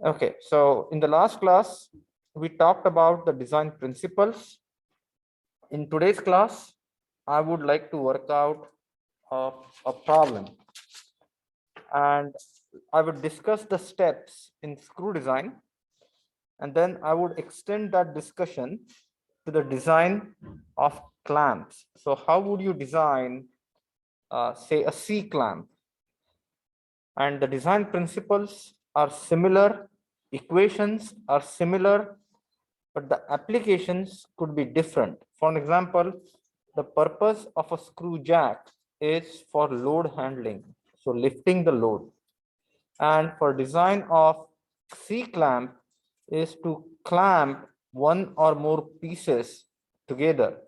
Okay, so in the last class, we talked about the design principles. In today's class, I would like to work out a problem, and I would discuss the steps in screw design, and then I would extend that discussion to the design of clamps. So how would you design, say, a C clamp? And the design principles are similar, equations are similar, but the applications could be different. For example, the purpose of a screw jack is for load handling, so lifting the load. And for design of C clamp is to clamp one or more pieces together.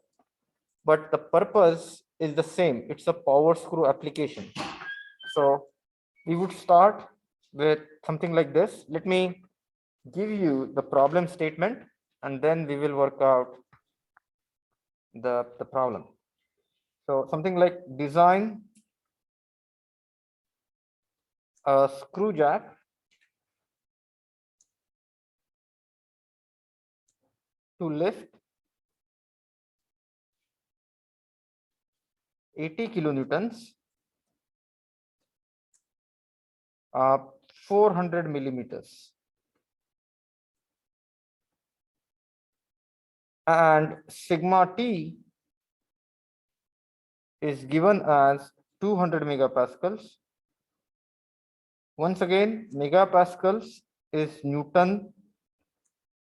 But the purpose is the same. It's a power screw application. So we would start with something like this. Let me give you the problem statement, and then we will work out the problem. So something like design a screw jack to lift 80 kilonewtons, 400 millimeters, and sigma T is given as 200 megapascals. Once again, megapascals is Newton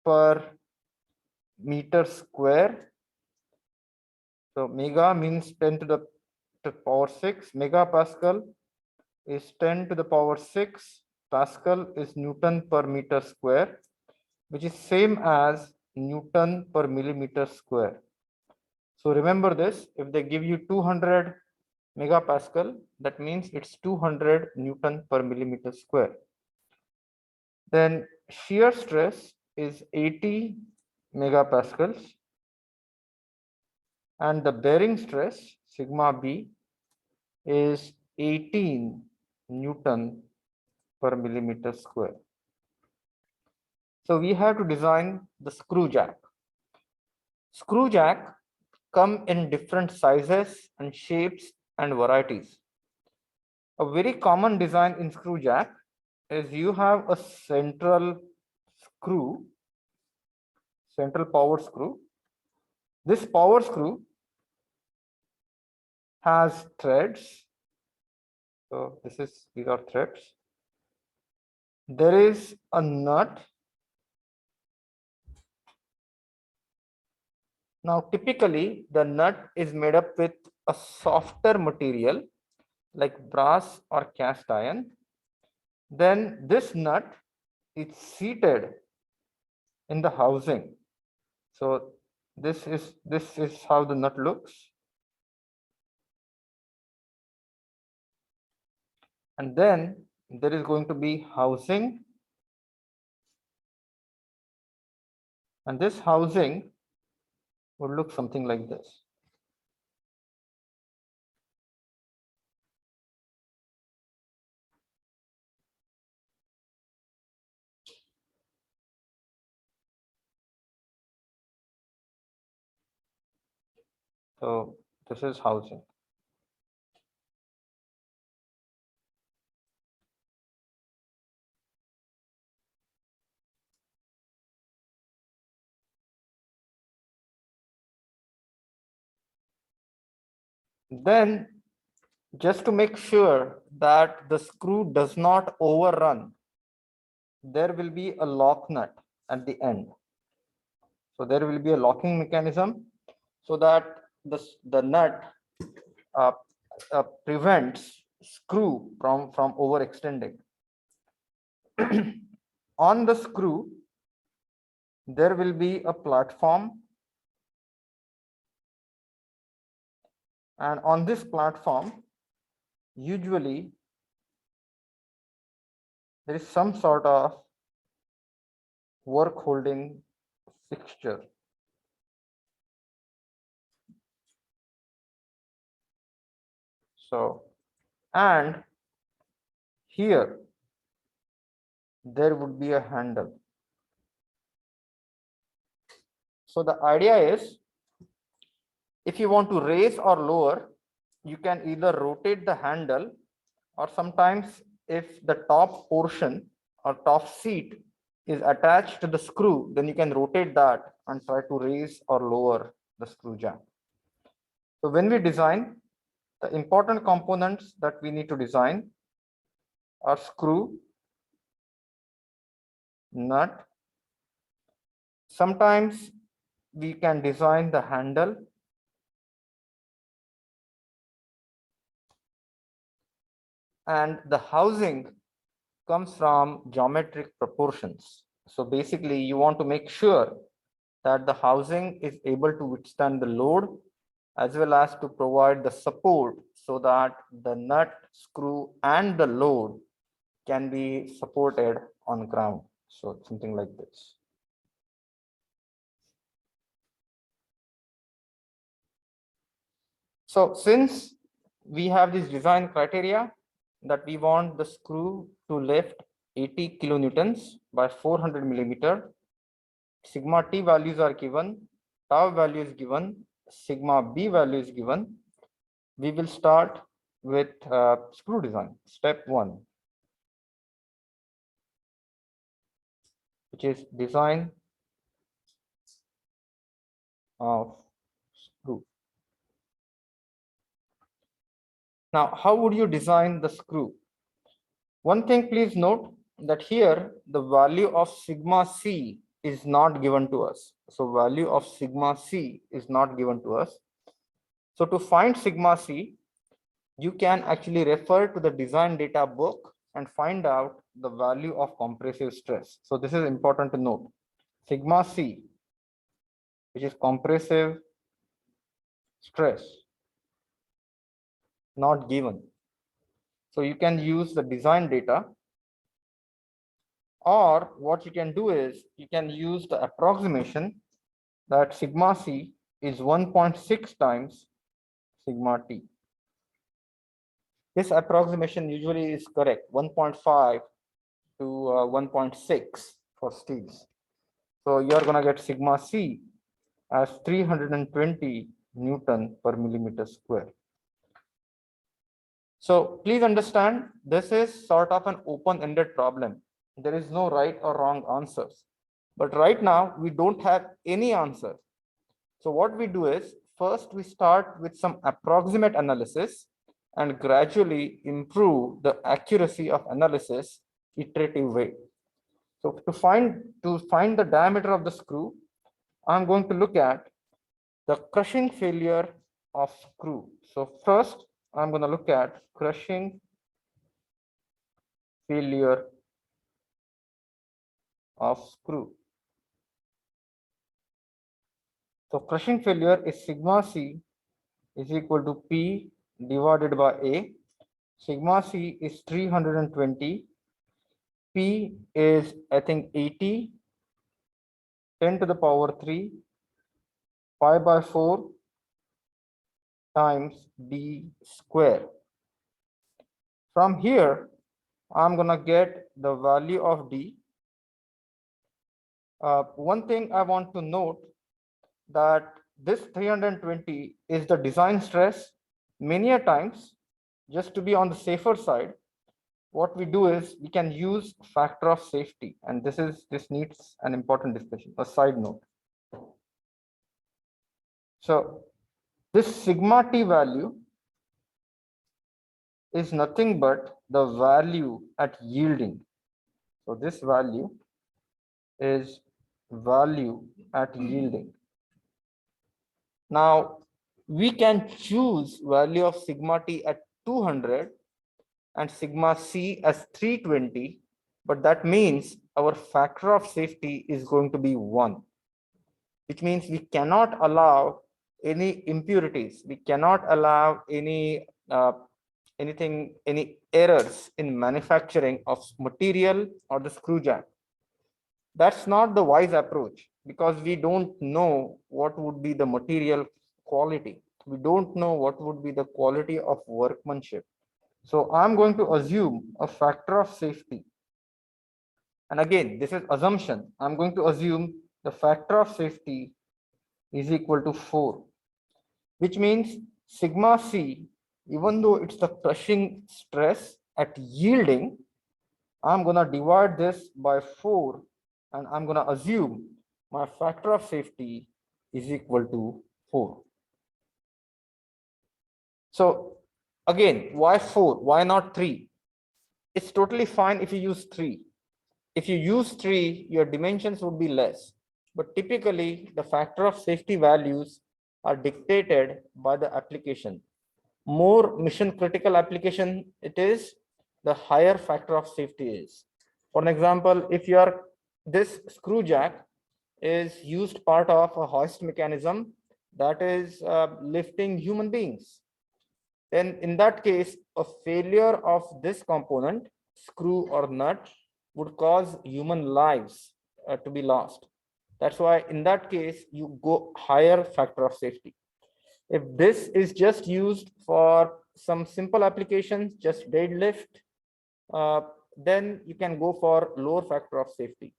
per meter square. So mega means 10 to the power 6. Megapascal is 10 to the power 6. Pascal is Newton per meter square, which is same as Newton per millimeter square. So remember this, if they give you 200 megapascal, that means it's 200 Newton per millimeter square. Then shear stress is 80 megapascals, and the bearing stress, sigma B, is 18 Newton per millimeter square. So we have to design the screw jack. Screw jack come in different sizes and shapes and varieties. A very common design in screw jack is you have a central screw, central power screw. This power screw has threads. So these are threads. There is a nut. Now, typically, the nut is made up with a softer material like brass or cast iron. Then this nut is seated in the housing. So this is how the nut looks. And then there is going to be housing. And this housing would look something like this. So this is housing. Then, just to make sure that the screw does not overrun, there will be a lock nut at the end. So there will be a locking mechanism so that the nut uh, prevents screw from overextending. On the screw, there will be a platform, and on this platform, usually there is some sort of work holding fixture. So, and here there would be a handle. So the idea is, if you want to raise or lower, you can either rotate the handle, or sometimes if the top portion or top seat is attached to the screw, then you can rotate that and try to raise or lower the screw jack. So when we design, the important components that we need to design are screw, nut. Sometimes we can design the handle, and the housing comes from geometric proportions. So basically, you want to make sure that the housing is able to withstand the load as well as to provide the support so that the nut, screw, and the load can be supported on ground. So something like this. So since we have this design criteria that we want the screw to lift 80 kilonewtons by 400 millimeter, sigma t values are given, tau value is given, sigma b value is given, we will start with screw design. Step 1, which is design of screw. Now, how would you design the screw? One thing, please note that here the value of sigma c is not given to us. So value of sigma c is not given to us. So to find sigma c, you can actually refer to the design data book and find out the value of compressive stress. So this is important to note. Sigma c, which is compressive stress, not given. So you can use the design data, or what you can do is you can use the approximation that sigma c is 1.6 times sigma t. This approximation usually is correct, 1.5 to 1.6 for steels. So you're going to get sigma c as 320 Newton per millimeter square. So please understand, this is sort of an open-ended problem. There is no right or wrong answers. But right now, we don't have any answer. So what we do is, first we start with some approximate analysis and gradually improve the accuracy of analysis iterative way. So to find the diameter of the screw, I'm going to look at the crushing failure of screw. So first, I'm going to look at crushing failure of screw. So crushing failure is sigma c is equal to P divided by A. Sigma c is 320. P is, I think, 80, 10 to the power 3, 5 by 4 times D square. From here, I'm going to get the value of D. One thing I want to note that this 320 is the design stress. Many a times, just to be on the safer side, what we do is we can use factor of safety, and this needs an important discussion, a side note. So this sigma t value is nothing but the value at yielding. So this value is value at yielding. Now we can choose value of sigma t at 200 and sigma c as 320, but that means our factor of safety is going to be 1, which means we cannot allow any impurities, we cannot allow any any errors in manufacturing of material or the screw jack. That's not the wise approach, because we don't know what would be the material quality. We don't know what would be the quality of workmanship. So I'm going to assume a factor of safety And again, this is assumption. I'm going to assume the factor of safety is equal to 4, which means sigma C, even though it's the crushing stress at yielding, I'm going to divide this by 4 and I'm going to assume my factor of safety is equal to 4. So again, why 4? Why not 3? It's totally fine if you use 3. If you use 3, your dimensions would be less. But typically, the factor of safety values are dictated by the application. More mission critical application it is, the higher factor of safety is. For an example, if this screw jack is used part of a hoist mechanism that is lifting human beings, then in that case, a failure of this component, screw or nut, would cause human lives to be lost. That's why in that case, you go higher factor of safety. If this is just used for some simple applications, just deadlift, then you can go for lower factor of safety.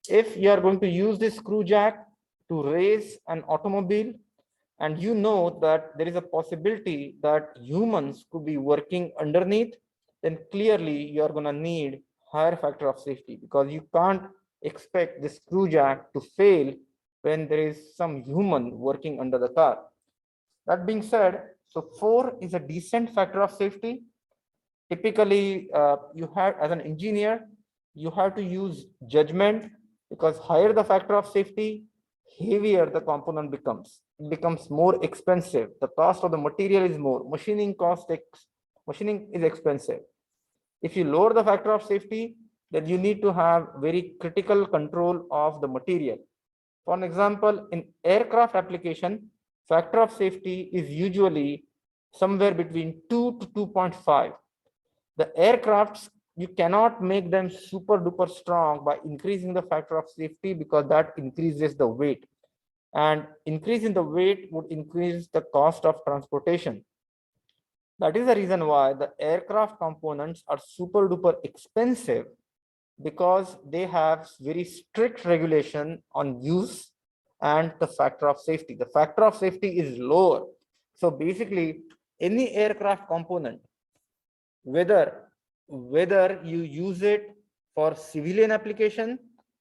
If you are going to use this screw jack to raise an automobile, and you know that there is a possibility that humans could be working underneath, then clearly you are going to need higher factor of safety, because you can't expect the screw jack to fail when there is some human working under the car. That being said, so 4 is a decent factor of safety. Typically, you have, as an engineer, you have to use judgment, because higher the factor of safety, heavier the component becomes. It becomes more expensive. The cost of the material is more. Machining is expensive. If you lower the factor of safety, then you need to have very critical control of the material. For an example, in aircraft application, factor of safety is usually somewhere between 2 to 2.5. The aircrafts, you cannot make them super duper strong by increasing the factor of safety, because that increases the weight, and increase in the weight would increase the cost of transportation. That is the reason why the aircraft components are super duper expensive, because they have very strict regulation on use and the factor of safety. The factor of safety is lower. So basically, any aircraft component, whether you use it for civilian application,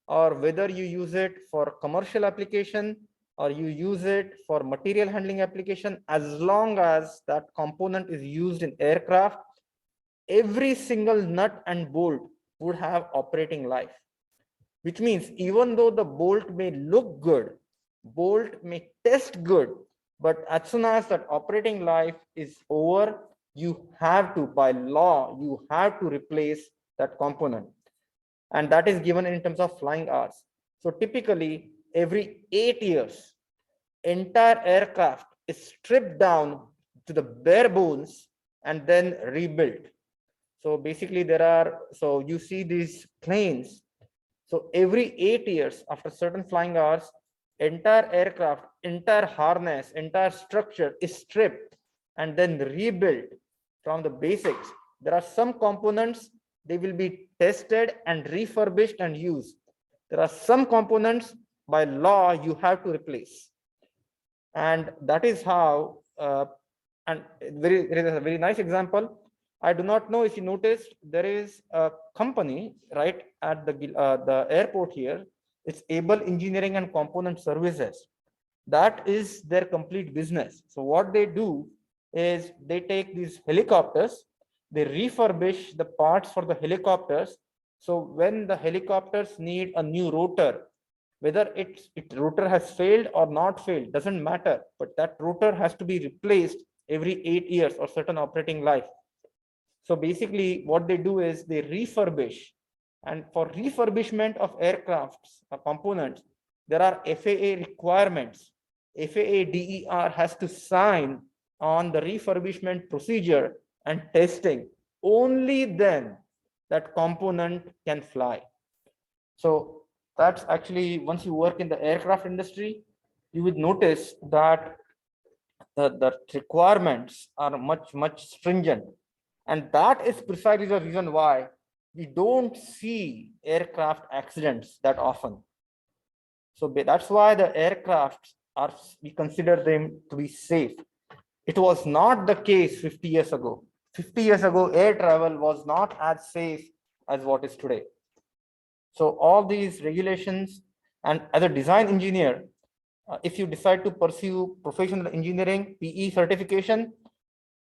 or whether you use it for commercial application, or you use it for material handling application, as long as that component is used in aircraft, every single nut and bolt would have operating life. Which means even though the bolt may look good, bolt may test good, but as soon as that operating life is over, you have to, by law, you have to replace that component. And that is given in terms of flying hours. So typically, every 8 years, entire aircraft is stripped down to the bare bones and then rebuilt. So basically so you see these planes. So every 8 years, after certain flying hours, entire aircraft, entire harness, entire structure is stripped and then rebuilt from the basics. There are some components, they will be tested and refurbished and used. There are some components, by law, you have to replace. And that is how, and there is a very nice example. I do not know if you noticed, there is a company right at the airport here. It's Able Engineering and Component Services. That is their complete business. So what they do is they take these helicopters, they refurbish the parts for the helicopters. So when the helicopters need a new rotor, whether its rotor has failed or not failed, doesn't matter, but that rotor has to be replaced every 8 years or certain operating life. So basically what they do is they refurbish, and for refurbishment of aircrafts components, there are FAA requirements. FAA DER has to sign on the refurbishment procedure and testing. Only then that component can fly. So that's actually, once you work in the aircraft industry, you would notice that the requirements are much stringent. And that is precisely the reason why we don't see aircraft accidents that often. So that's why the aircrafts are, we consider them to be safe. It was not the case 50 years ago. 50 years ago, air travel was not as safe as what is today. So all these regulations, and as a design engineer, if you decide to pursue professional engineering, PE certification,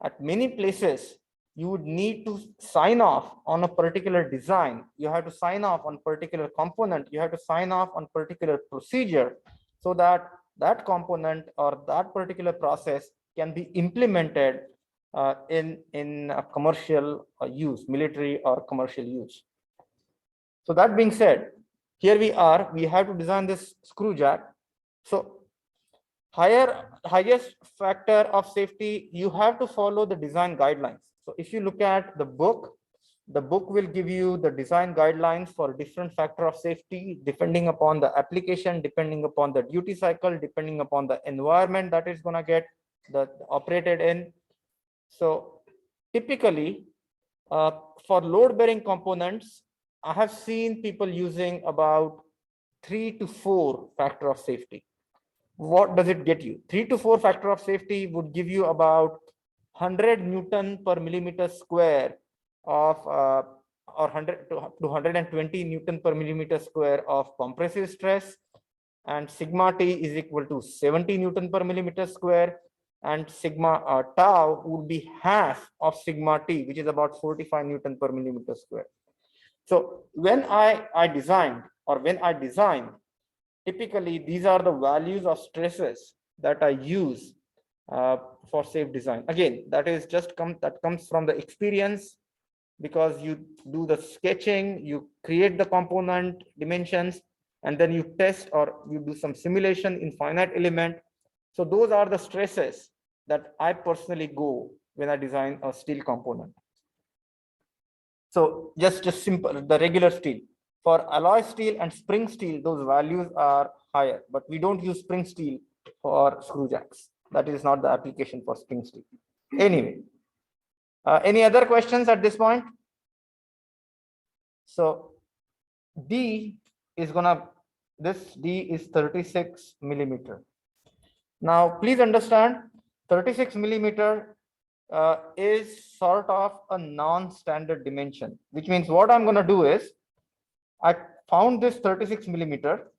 at many places, you would need to sign off on a particular design. You have to sign off on particular component. You have to sign off on particular procedure so that that component or that particular process can be implemented in a commercial use, military or commercial use. So that being said, here we have to design this screw jack. So highest factor of safety, you have to follow the design guidelines. So if you look at the book will give you the design guidelines for different factor of safety, depending upon the application, depending upon the duty cycle, depending upon the environment that is going to get operated in. So typically, for load bearing components, I have seen people using about 3 to 4 factor of safety. What does it get you? 3 to 4 factor of safety would give you about 100 Newton per millimeter square of or 100 to 120 Newton per millimeter square of compressive stress, and sigma T is equal to 70 Newton per millimeter square, and sigma tau would be half of sigma T, which is about 45 Newton per millimeter square. So when I design, typically these are the values of stresses that I use for safe design. Again, that comes from the experience, because you do the sketching, you create the component dimensions, and then you test or you do some simulation in finite element. So those are the stresses that I personally go when I design a steel component. So just simple, the regular steel. For alloy steel and spring steel, those values are higher, but we don't use spring steel for screw jacks. That is not the application for spring steel. Anyway, any other questions at this point? So D is this D is 36 millimeter. Now, please understand, 36 millimeter is sort of a non-standard dimension, which means what I'm going to do is, I found this 36 millimeter.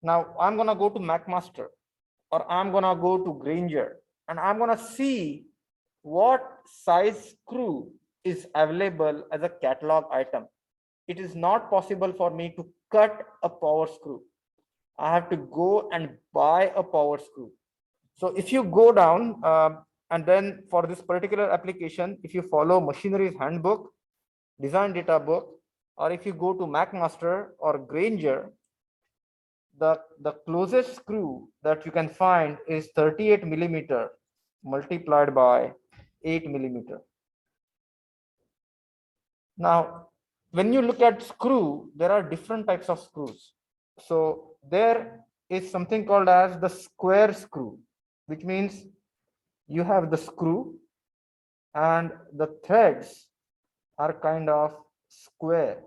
Now I'm going to go to McMaster, or I'm going to go to Granger, and I'm going to see what size screw is available as a catalog item. It is not possible for me to cut a power screw. I have to go and buy a power screw. So if you go down and then for this particular application, if you follow Machinery's handbook, design data book, or if you go to McMaster or Granger, the closest screw that you can find is 38 millimeter multiplied by 8 millimeter. Now, when you look at screw, there are different types of screws. So there is something called as the square screw, which means you have the screw and the threads are kind of square.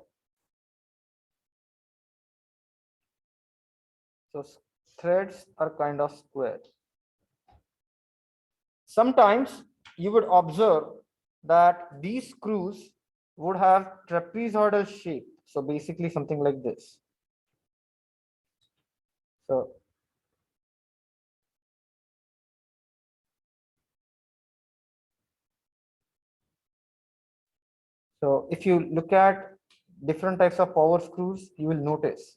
So threads are kind of square. Sometimes you would observe that these screws would have trapezoidal shape. So basically something like this. So if you look at different types of power screws, you will notice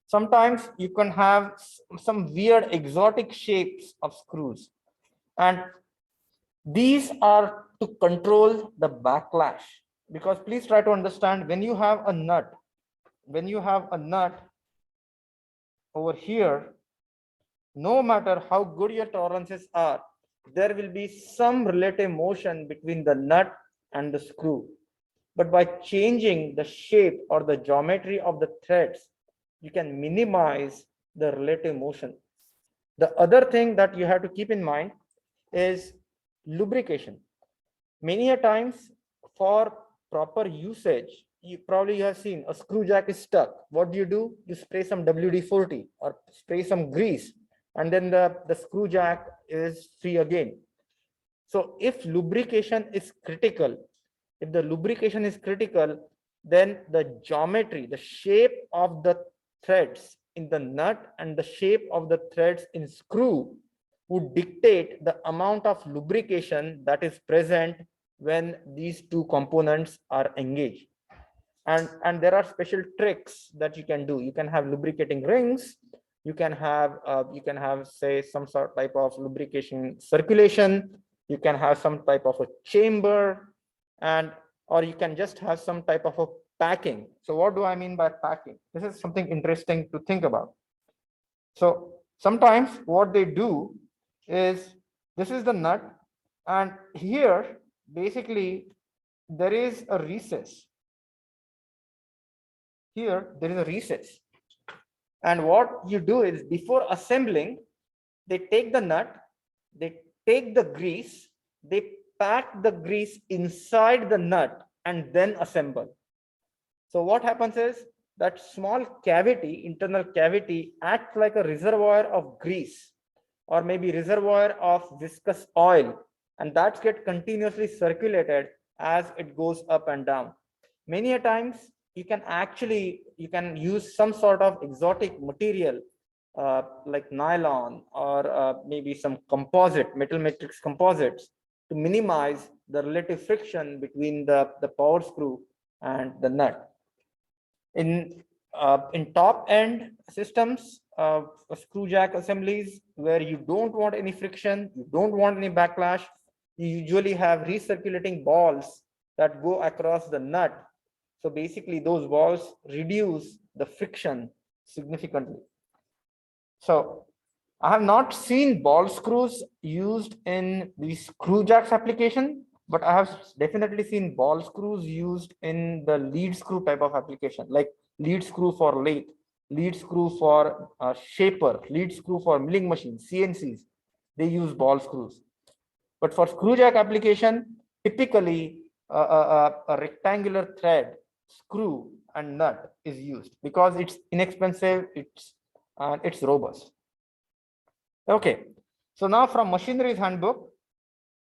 sometimes you can have some weird exotic shapes of screws, and these are to control the backlash. Because please try to understand, when you have a nut over here, no matter how good your tolerances are, there will be some relative motion between the nut and the screw. But by changing the shape or the geometry of the threads, you can minimize the relative motion. The other thing that you have to keep in mind is lubrication. Many a times for proper usage, you probably have seen a screw jack is stuck. What do? You spray some WD-40 or spray some grease, and then the screw jack is free again. So if lubrication is critical, if the lubrication is critical, then the geometry, the shape of the threads in the nut and the shape of the threads in screw would dictate the amount of lubrication that is present when these two components are engaged. And there are special tricks that you can do. You can have lubricating rings. You can have say some sort of type of lubrication circulation. You can have some type of a chamber, or you can just have some type of a packing. So what do I mean by packing? This is something interesting to think about. So sometimes what they do is, this is the nut, and here basically there is a recess. Here there is a recess, and what you do is, before assembling, they take the nut, they take the grease, they pack the grease inside the nut and then assemble. So what happens is, that small cavity, internal cavity, acts like a reservoir of grease or maybe reservoir of viscous oil, and that gets continuously circulated as it goes up and down. Many a times you can use some sort of exotic material like nylon or maybe some composite, metal matrix composites, to minimize the relative friction between the power screw and the nut. In top end systems, screw jack assemblies, where you don't want any friction, you don't want any backlash, you usually have recirculating balls that go across the nut. So basically those balls reduce the friction significantly. So I have not seen ball screws used in the screw jacks application, but I have definitely seen ball screws used in the lead screw type of application, like lead screw for lathe, lead screw for shaper, lead screw for milling machines, CNCs. They use ball screws. But for screw jack application, typically a rectangular thread, screw and nut is used because it's inexpensive, it's robust. Okay, so now from machinery's handbook,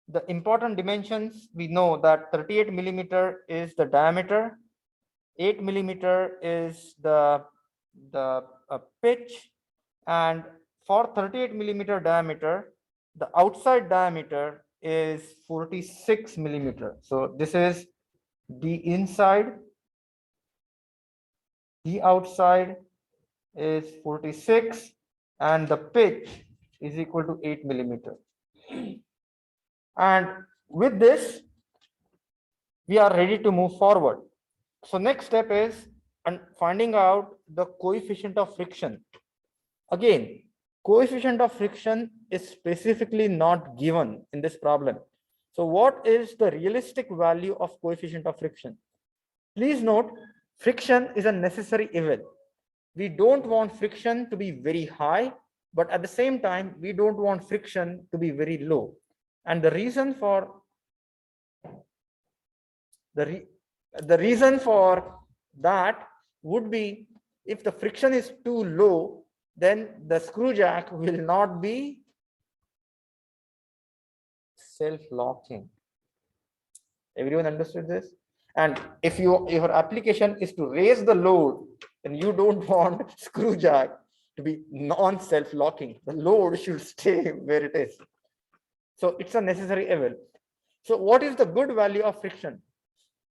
the important dimensions, we know that 38 millimeter is the diameter, 8 millimeter is the pitch, and for 38 millimeter diameter, the outside diameter is 46 millimeter. So this is the inside, the outside is 46, and the pitch is equal to 8 millimeter. And with this, we are ready to move forward. So next step is finding out the coefficient of friction. Again, coefficient of friction is specifically not given in this problem. So what is the realistic value of coefficient of friction? Please note, friction is a necessary evil. We don't want friction to be very high, but at the same time, we don't want friction to be very low. And the reason for that would be, if the friction is too low, then the screw jack will not be self-locking. Everyone understood this? And if your application is to raise the load, then you don't want screw jack to be non-self-locking. The load should stay where it is. So it's a necessary evil. So what is the good value of friction?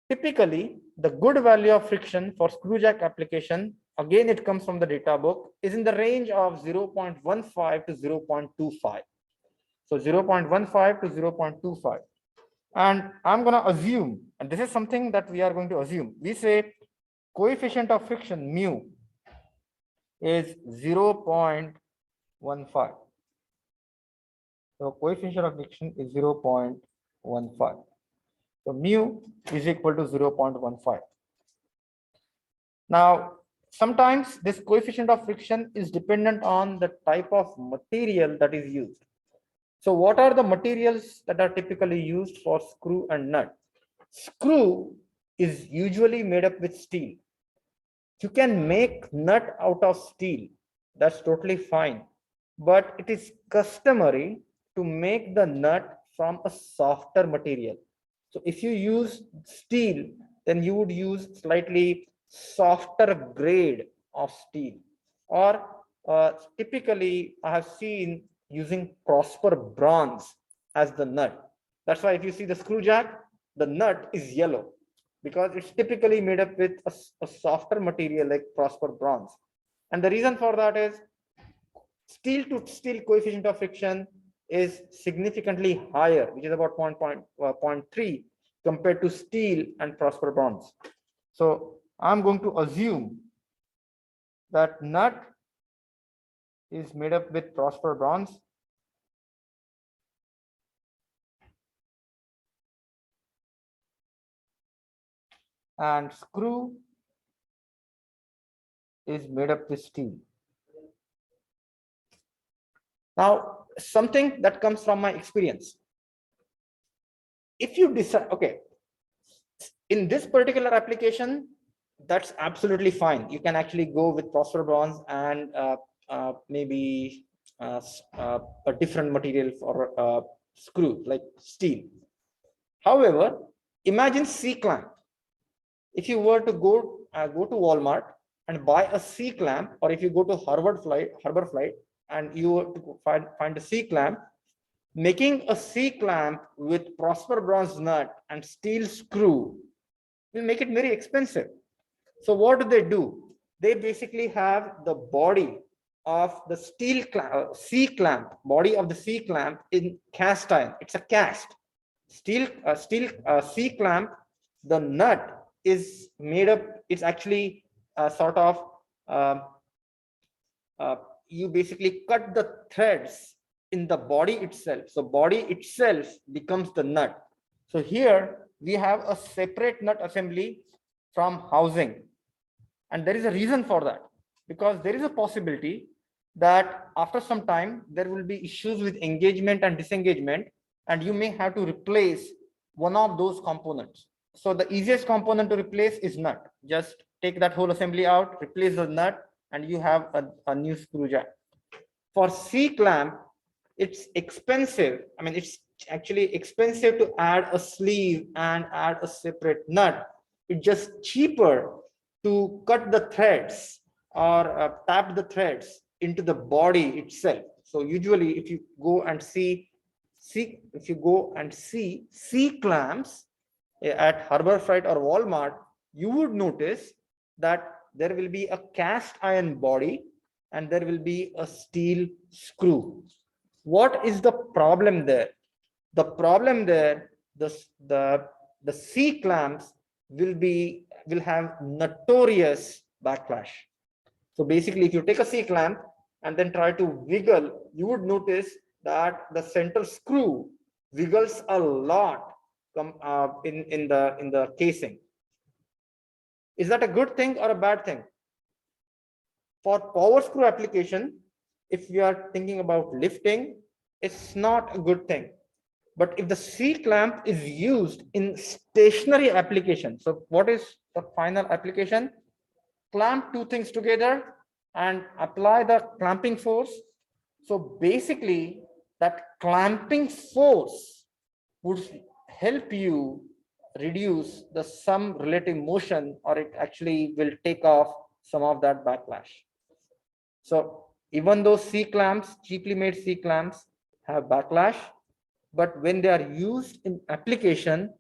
Typically, the good value of friction for screw jack application, again, it comes from the data book, is in the range of 0.15 to 0.25. So 0.15 to 0.25. And I'm going to assume, and this is something that we are going to assume, we say coefficient of friction mu is 0.15. So coefficient of friction is 0.15. So mu is equal to 0.15. Now, sometimes this coefficient of friction is dependent on the type of material that is used. So what are the materials that are typically used for screw and nut? Screw is usually made up with steel. You can make nut out of steel. That's totally fine. But it is customary to make the nut from a softer material. So if you use steel, then you would use slightly softer grade of steel. Or typically, I have seen using Prosper bronze as the nut. That's why if you see the screw jack, the nut is yellow because it's typically made up with a softer material like Prosper bronze. And the reason for that is steel to steel coefficient of friction is significantly higher, which is about 0.3 compared to steel and Prosper bronze. So I'm going to assume that nut is made up with Prosper bronze. And screw is made up with steel. Now, something that comes from my experience. If you decide, okay, in this particular application, that's absolutely fine. You can actually go with Prosper bronze and maybe a different material for screw like steel. However, imagine C-clamp. If you were to go to Walmart and buy a C-clamp, or if you go to Harbor Flight and you were to find a C-clamp, making a C-clamp with Prosper bronze nut and steel screw will make it very expensive. So what do? They basically have the body of the C-clamp, body of the C-clamp in cast iron. It's a cast. Steel C-clamp, the nut is made up, it's actually sort of, you basically cut the threads in the body itself. So body itself becomes the nut. So here we have a separate nut assembly from housing. And there is a reason for that, because there is a possibility that after some time, there will be issues with engagement and disengagement, and you may have to replace one of those components. So the easiest component to replace is nut. Just take that whole assembly out, replace the nut, and you have a new screw jack. For C-clamp, it's expensive. I mean, it's actually expensive to add a sleeve and add a separate nut. It's just cheaper to cut the threads or tap the threads into the body itself. So usually if you go and see C-clamps at Harbor Freight or Walmart, you would notice that there will be a cast iron body and there will be a steel screw. What is the problem there? The problem there, the C-clamps will have notorious backlash. So basically, if you take a C-clamp and then try to wiggle, you would notice that the central screw wiggles a lot in the casing. Is that a good thing or a bad thing? For power screw application, if we are thinking about lifting, it's not a good thing. But if the C-clamp is used in stationary application, so what is the final application? Clamp two things together and apply the clamping force. So basically, that clamping force would help you reduce some relative motion, or it actually will take off some of that backlash. So even though C-clamps, cheaply made C-clamps have backlash, but when they are used in application,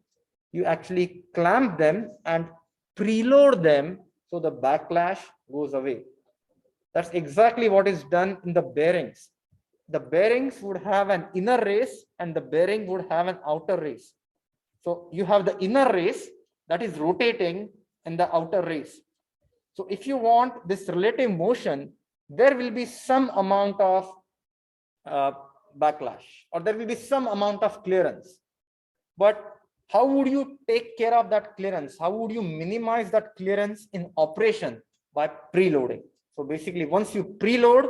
you actually clamp them and preload them so the backlash goes away. That's exactly what is done in the bearings. The bearings would have an inner race and the bearing would have an outer race. So you have the inner race that is rotating in the outer race. So if you want this relative motion, there will be some amount of backlash, or there will be some amount of clearance. But how would you take care of that clearance? How would you minimize that clearance in operation? By preloading. So basically, once you preload,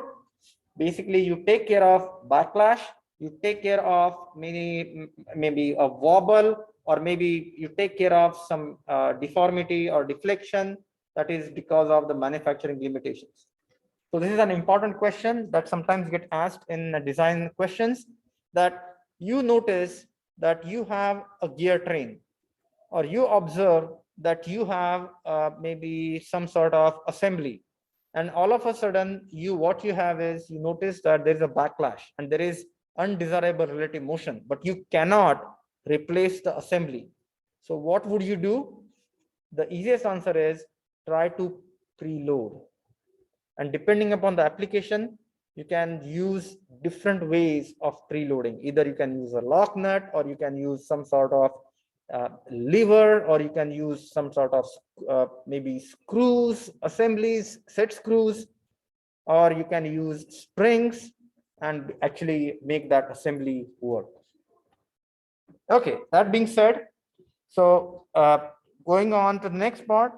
basically you take care of backlash You take care of maybe a wobble, or maybe you take care of some deformity or deflection that is because of the manufacturing limitations. So this is an important question that sometimes get asked in design questions, that you notice that you have a gear train, or you observe that you have maybe some sort of assembly, and all of a sudden what you have is, you notice that there is a backlash and there is undesirable relative motion, but you cannot replace the assembly. So what would you do? The easiest answer is try to preload. And depending upon the application, you can use different ways of preloading. Either you can use a lock nut, or you can use some sort of lever, or you can use some sort of maybe screws, assemblies, set screws, or you can use springs and actually make that assembly work. Okay, that being said, so going on to the next part,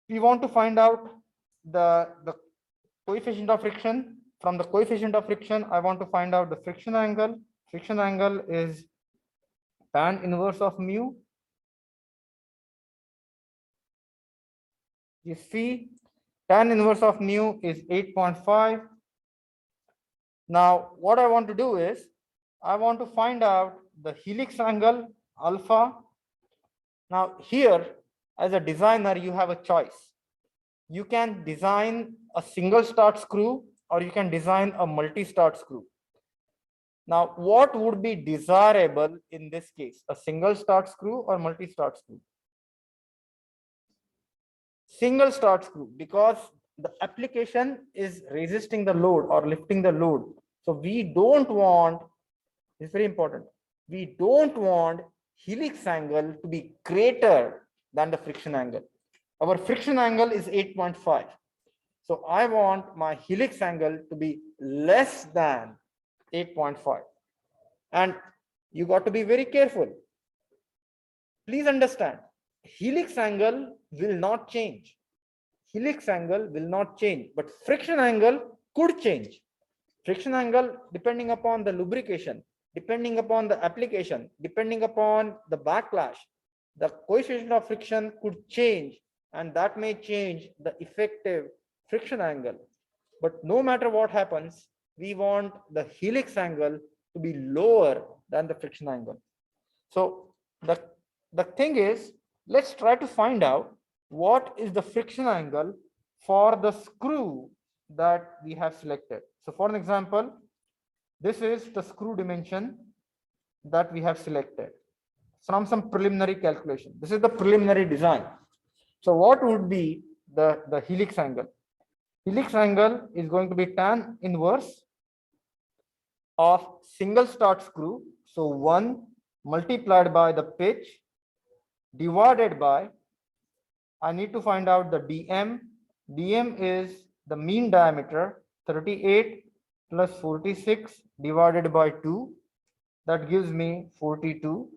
we want to find out the coefficient of friction. From the coefficient of friction, I want to find out the friction angle. Friction angle is tan inverse of mu. You see, tan inverse of mu is 8.5. Now, what I want to do is, I want to find out the helix angle alpha. Now, here, as a designer, you have a choice. You can design a single start screw, or you can design a multi-start screw. Now, what would be desirable in this case, a single start screw or multi-start screw? Single start screw, because the application is resisting the load or lifting the load. So we don't want, it's very important, we don't want helix angle to be greater than the friction angle. Our friction angle is 8.5. So I want my helix angle to be less than 8.5. And you got to be very careful. Please understand, helix angle will not change. Helix angle will not change, but friction angle could change. Friction angle, depending upon the lubrication, depending upon the application, depending upon the backlash, the coefficient of friction could change, and that may change the effective friction angle. But no matter what happens, we want the helix angle to be lower than the friction angle. So the thing is, let's try to find out what is the friction angle for the screw that we have selected. So for an example, this is the screw dimension that we have selected from some preliminary calculation. This is the preliminary design. So what would be the helix angle? Helix angle is going to be tan inverse of single start screw. So 1 multiplied by the pitch divided by, I need to find out the dm. Dm is the mean diameter, 38 plus 46 divided by 2. That gives me 42.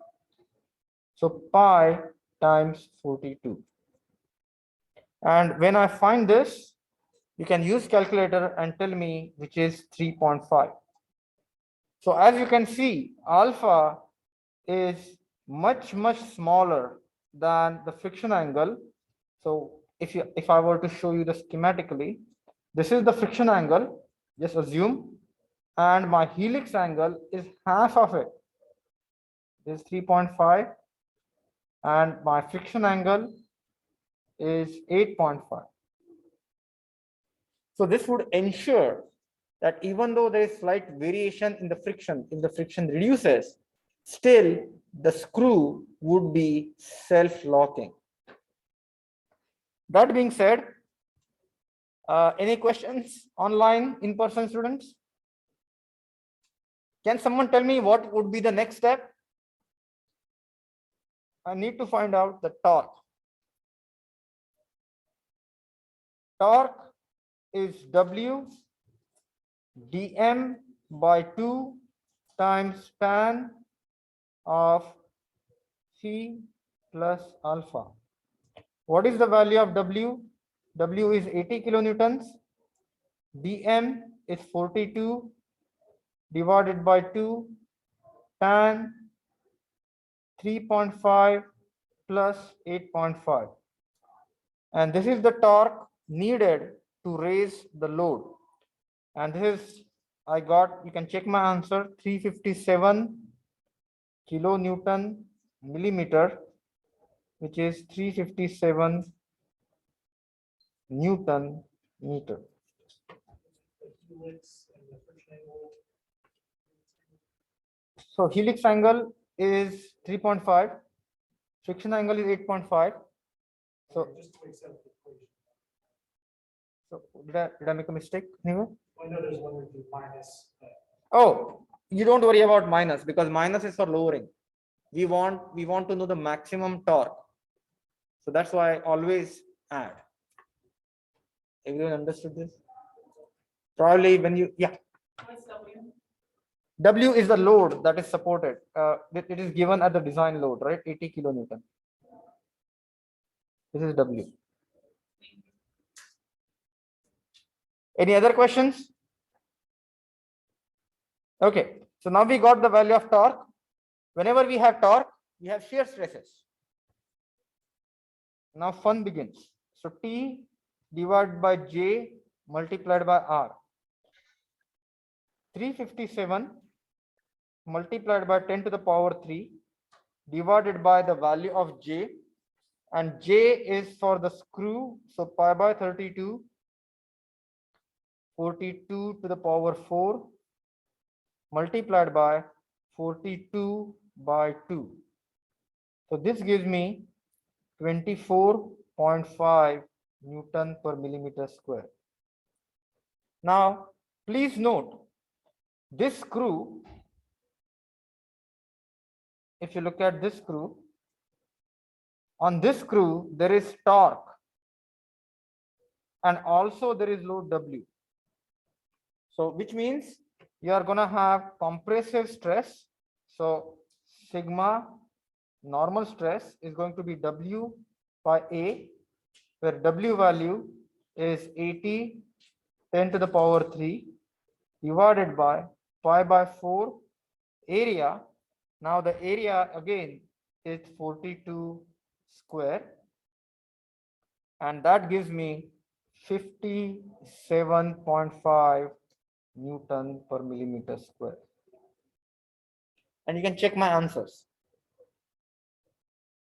So pi times 42. And when I find this, you can use calculator and tell me which is 3.5. So as you can see, alpha is much smaller than the friction angle. So if I were to show you the schematically, this is the friction angle, just assume, and my helix angle is half of it. This is 3.5, and my friction angle is 8.5. So this would ensure that even though there is slight variation in the friction, if the friction reduces, still the screw would be self-locking. That being said, any questions online, in-person students? Can someone tell me what would be the next step? I need to find out the torque. Torque is W dm by 2 times tan of C plus alpha. What is the value of W? W is 80 kilonewtons. dm is 42. divided by 2 tan 3.5 plus 8.5. And this is the torque needed to raise the load. And this is, I got, you can check my answer, 357 kilonewton millimeter, which is 357 Newton meter. So helix angle is 3.5, friction angle is 8.5. So, did I make a mistake anyway? I know there's one with the minus. Oh, you don't worry about minus, because minus is for lowering. We want to know the maximum torque. So that's why I always add. Everyone understood this? Probably when you, yeah. What's W? W is the load that is supported. It is given at the design load, right? 80 kilonewton. This is W. Any other questions? Okay, so now we got the value of torque. Whenever we have torque, we have shear stresses. Now fun begins. So T divided by J multiplied by R. 357 multiplied by 10 to the power 3 divided by the value of J, and J is for the screw, so pi by 32, 42 to the power 4 multiplied by 42 by 2. So this gives me 24.5 Newton per millimeter square. Now, please note, this screw, if you look at this screw, on this screw, there is torque and also there is load W. So, which means you are going to have compressive stress. So, sigma normal stress is going to be W by A, where W value is 80 10 to the power 3 divided by pi by 4 area. Now the area again is 42 square, and that gives me 57.5 Newton per millimeter square. And you can check my answers.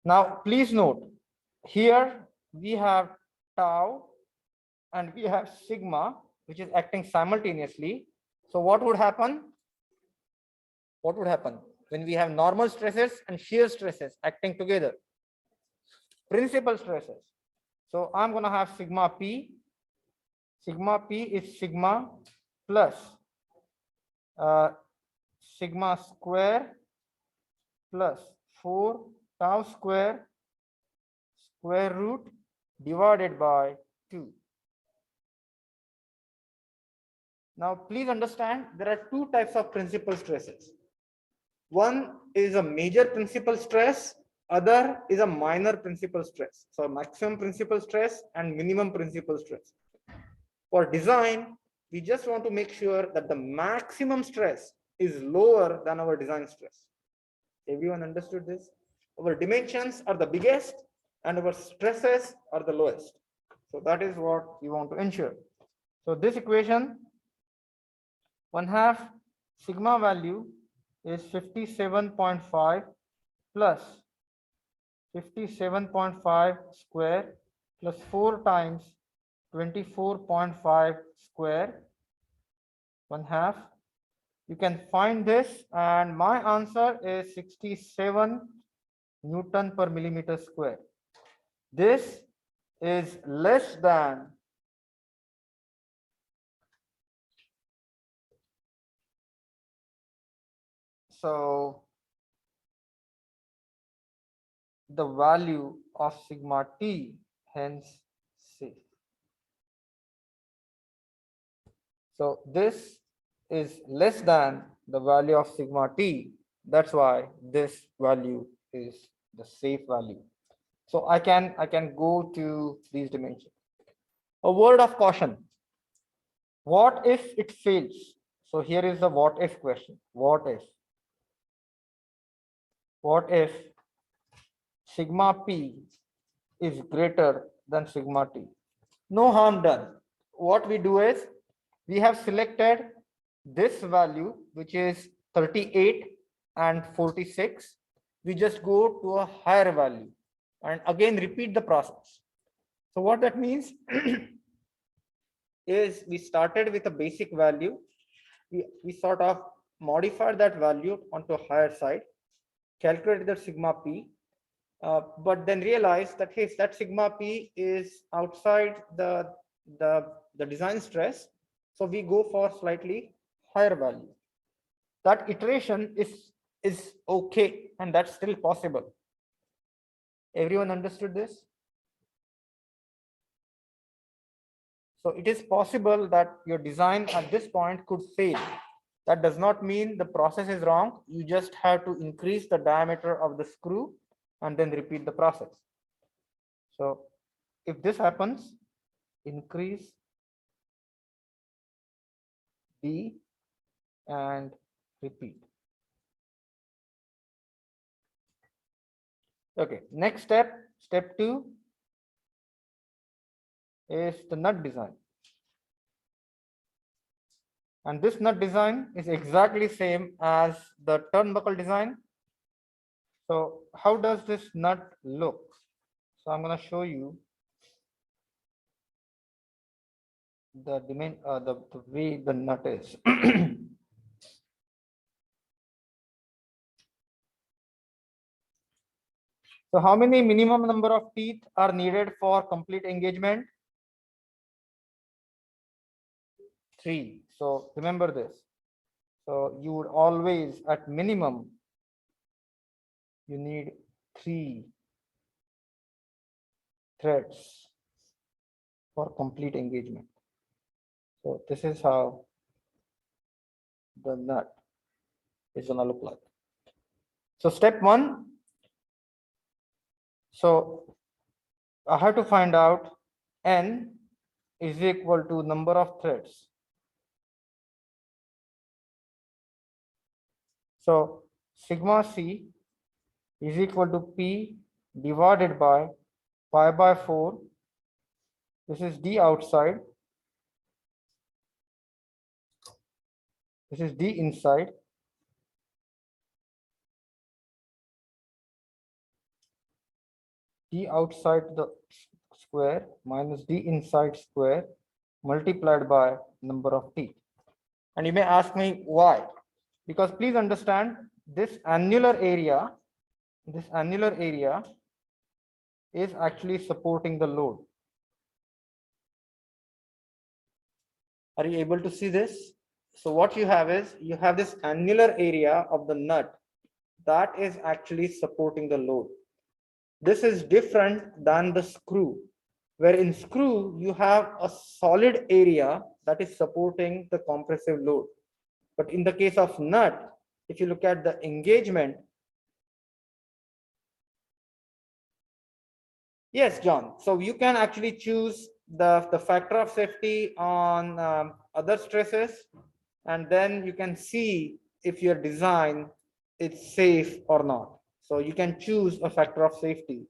Now please note, here we have tau and we have sigma, which is acting simultaneously. So what would happen? What would happen when we have normal stresses and shear stresses acting together? Principal stresses. So I'm going to have sigma P. Sigma P is sigma plus sigma square plus 4 tau square square root divided by 2. Now, please understand, there are two types of principal stresses. One is a major principal stress, other is a minor principal stress. So, maximum principal stress and minimum principal stress. For design, we just want to make sure that the maximum stress is lower than our design stress. Everyone understood this? Our dimensions are the biggest and our stresses are the lowest. So, that is what we want to ensure. So, this equation, 1/2 sigma value is 57.5 plus 57.5 square plus 4 times 24.5 square, 1/2. You can find this, and my answer is 67 Newton per millimeter square. This is less than the value of sigma T, hence safe. So this is less than the value of sigma T. That's why this value is the safe value. So I can go to these dimensions. A word of caution. What if it fails? So here is the what if question. What if sigma p is greater than sigma t? No harm done. What we do is we have selected this value, which is 38 and 46. We just go to a higher value and again repeat the process. So what that means is we started with a basic value. We sort of modified that value onto a higher side, calculated the sigma p, but then realized that hey, that sigma p is outside the design stress, so we go for slightly higher value. That iteration is okay, and that's still possible. Everyone understood this? So it is possible that your design at this point could fail. That does not mean the process is wrong. You just have to increase the diameter of the screw and then repeat the process. So if this happens, increase D and repeat. Okay, next step, step 2 is the nut design. And this nut design is exactly same as the turnbuckle design. So how does this nut look? So I'm going to show you the way the nut is. So how many minimum number of teeth are needed for complete engagement? 3. So remember this. So you would always, at minimum, you need 3 threads for complete engagement. So this is how the nut is going to look like. So step 1. So I have to find out n is equal to number of threads. So sigma c is equal to p divided by pi by 4. This is d outside. This is d inside. D outside the square minus d inside square multiplied by number of teeth. And you may ask me why? Because please understand this annular area is actually supporting the load. Are you able to see this? So what you have is you have this annular area of the nut that is actually supporting the load. This is different than the screw, where in screw you have a solid area that is supporting the compressive load. But in the case of nut, if you look at the engagement, yes, John. So you can actually choose the factor of safety on other stresses, and then you can see if your design is safe or not. So you can choose a factor of safety.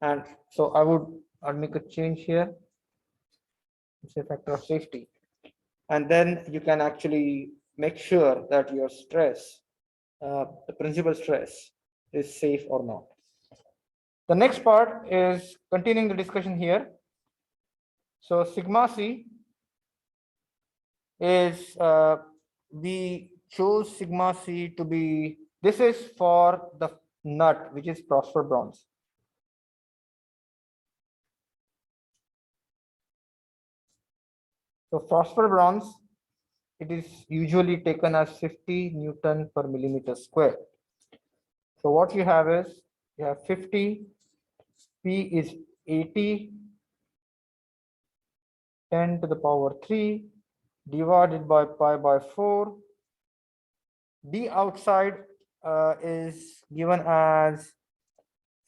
And so I'll make a change here. Say factor of safety. And then you can actually make sure that your stress, the principal stress, is safe or not. The next part is continuing the discussion here. So sigma c is, we chose sigma c to be, this is for the nut, which is phosphor bronze. So phosphor bronze, it is usually taken as 50 Newton per millimeter square. So what you have is, you have 50, P is 80, 10 to the power 3 divided by pi by 4. D outside is given as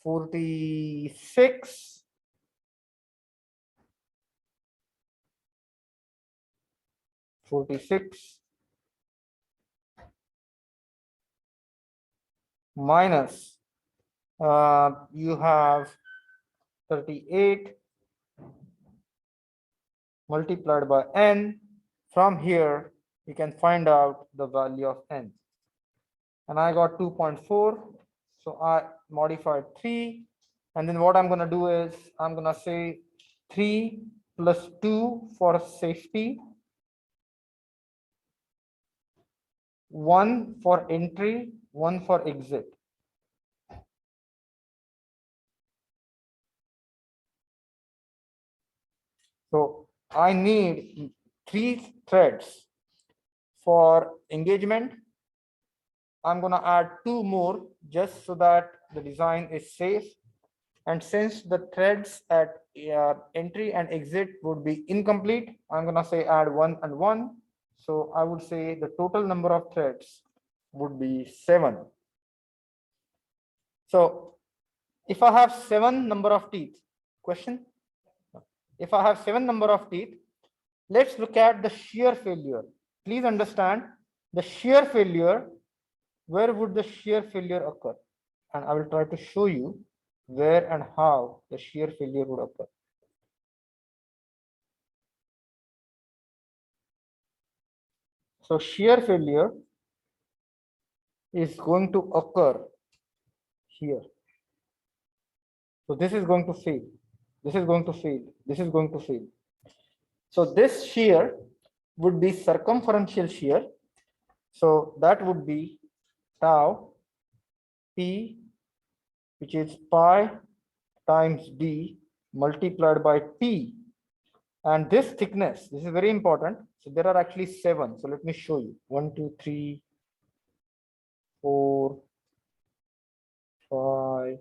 46. minus you have 38 multiplied by n. From here, you can find out the value of n. And I got 2.4. So I modified 3. And then what I'm going to do is I'm going to say 3 plus 2 for safety, 1 for entry, 1 for exit. So I need 3 threads for engagement. I'm going to add 2 more just so that the design is safe. And since the threads at entry and exit would be incomplete, I'm going to say add 1 and 1. So I would say the total number of threads would be 7. So if I have 7 number of teeth, question? If I have 7 number of teeth, let's look at the shear failure. Please understand the shear failure. Where would the shear failure occur? And I will try to show you where and how the shear failure would occur. So shear failure is going to occur here. So this is going to fail. This is going to fail. This is going to fail. So this shear would be circumferential shear. So that would be tau P, which is pi times d multiplied by T. And this thickness, this is very important. So there are actually 7. So let me show you. 1, 2, 3, 4, 5.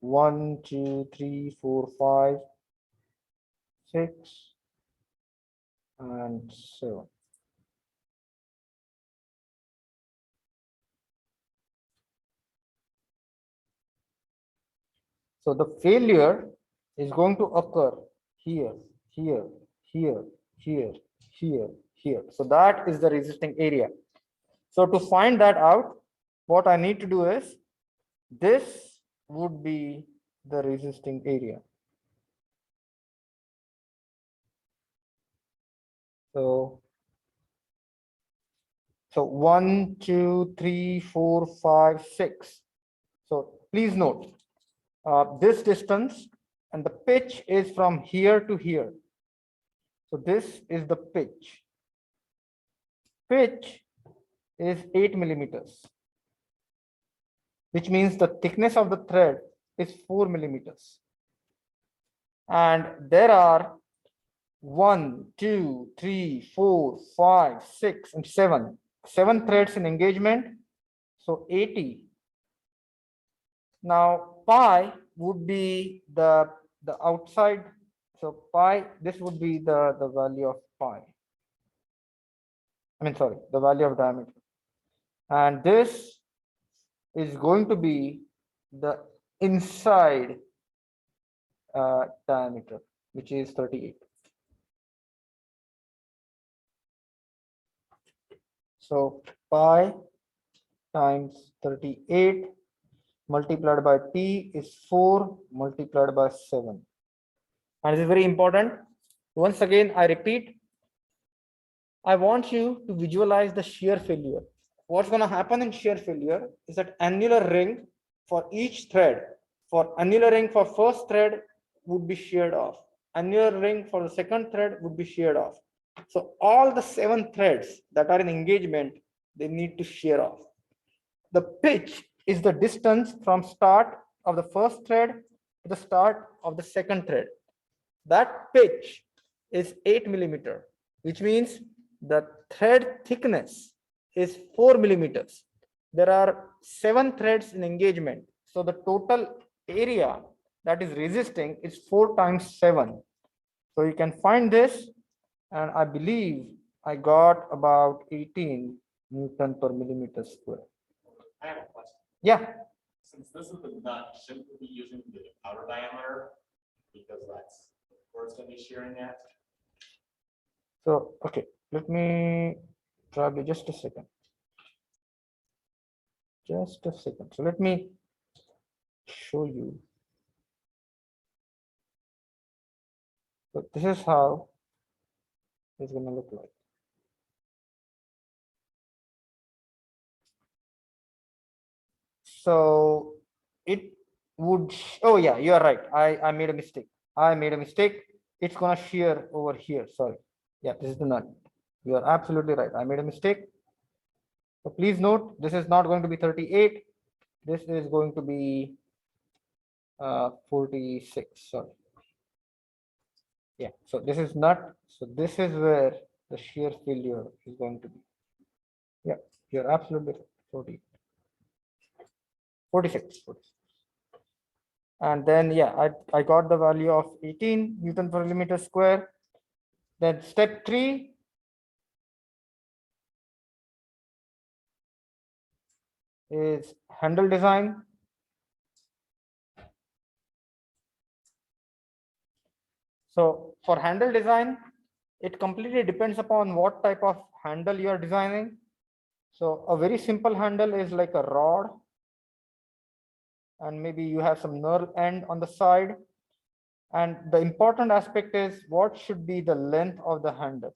1, 2, 3, 4, 5, 6, and 7. So the failure is going to occur here, here, here, here, here, here. So that is the resisting area. So to find that out, what I need to do is this would be the resisting area. So 1, 2, 3, 4, 5, 6. So please note this distance and the pitch is from here to here. So this is the pitch. Pitch is 8 millimeters, which means the thickness of the thread is 4 millimeters. And there are 1, 2, 3, 4, 5, 6, and 7. 7 threads in engagement. So 80. Now pi would be the outside. So pi, this would be the value of pi. I mean, sorry, the value of diameter. And this is going to be the inside diameter, which is 38. So pi times 38 multiplied by P is 4 multiplied by 7. And this is very important. Once again, I repeat, I want you to visualize the shear failure. What's going to happen in shear failure is that annular ring for each thread, for annular ring for first thread would be sheared off. Annular ring for the second thread would be sheared off. So all the 7 threads that are in engagement, they need to shear off. The pitch is the distance from start of the first thread to the start of the second thread. That pitch is 8 millimeter, which means the thread thickness is 4 millimeters. There are 7 threads in engagement. So the total area that is resisting is 4 times 7. So you can find this, and I believe I got about 18 Newton per millimeter square. I have a question. Yeah. Since this is the nut, shouldn't we be using the outer diameter? Because that's where it's going to be shearing at. So, okay, let me grab you just a second. Just a second. So let me show you. So this is how it's going to look like. So it would, oh yeah, you are right. I made a mistake. I made a mistake. It's gonna shear over here. Sorry. Yeah, this is the nut. You are absolutely right. I made a mistake. So please note, this is not going to be 38. This is going to be 46. Sorry. Yeah. So this is nut. So this is where the shear failure is going to be. Yeah, you're absolutely right. 40, 46. 46. And then yeah, I got the value of 18 Newton per millimeter square. Then step 3 is handle design. So for handle design, it completely depends upon what type of handle you are designing. So a very simple handle is like a rod, and maybe you have some knurl end on the side. And the important aspect is what should be the length of the handle.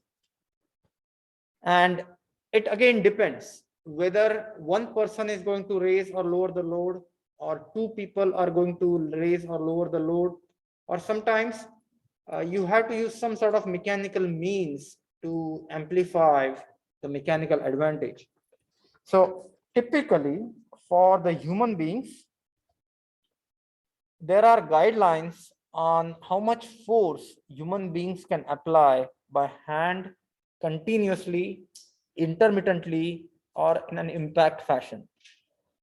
And it again depends whether one person is going to raise or lower the load, or two people are going to raise or lower the load, or sometimes you have to use some sort of mechanical means to amplify the mechanical advantage. So typically for the human beings, there are guidelines on how much force human beings can apply by hand continuously, intermittently, or in an impact fashion.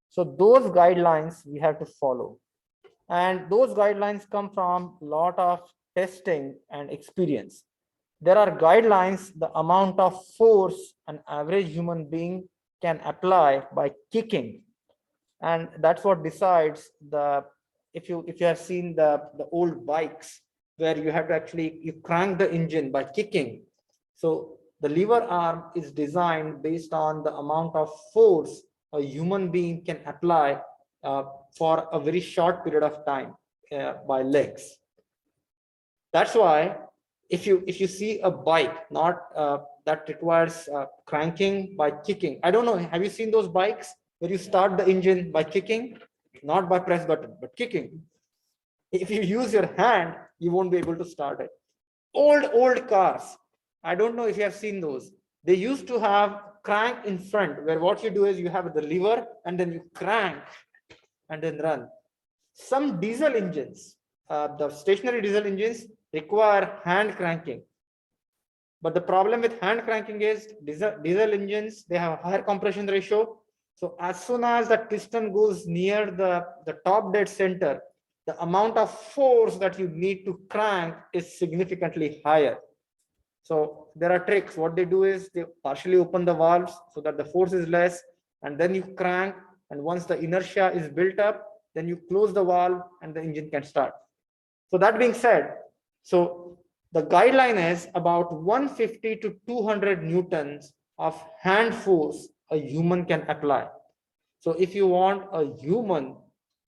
So those guidelines we have to follow. And those guidelines come from a lot of testing and experience. There are guidelines, the amount of force an average human being can apply by kicking. And that's what decides the, if you have seen the old bikes where you have to actually, you crank the engine by kicking. So the lever arm is designed based on the amount of force a human being can apply for a very short period of time by legs. That's why if you see a bike not that requires cranking by kicking, I don't know, have you seen those bikes where you start the engine by kicking, not by press button but kicking? If you use your hand, you won't be able to start it. Old cars, I don't know if you have seen those. They used to have crank in front, where what you do is you have the lever and then you crank and then run. Some diesel engines, the stationary diesel engines require hand cranking. But the problem with hand cranking is diesel engines, they have a higher compression ratio. So as soon as the piston goes near the top dead center, the amount of force that you need to crank is significantly higher. So there are tricks. What they do is they partially open the valves so that the force is less, and then you crank. And once the inertia is built up, then you close the valve and the engine can start. So that being said, so the guideline is about 150 to 200 newtons of hand force a human can apply. So if you want a human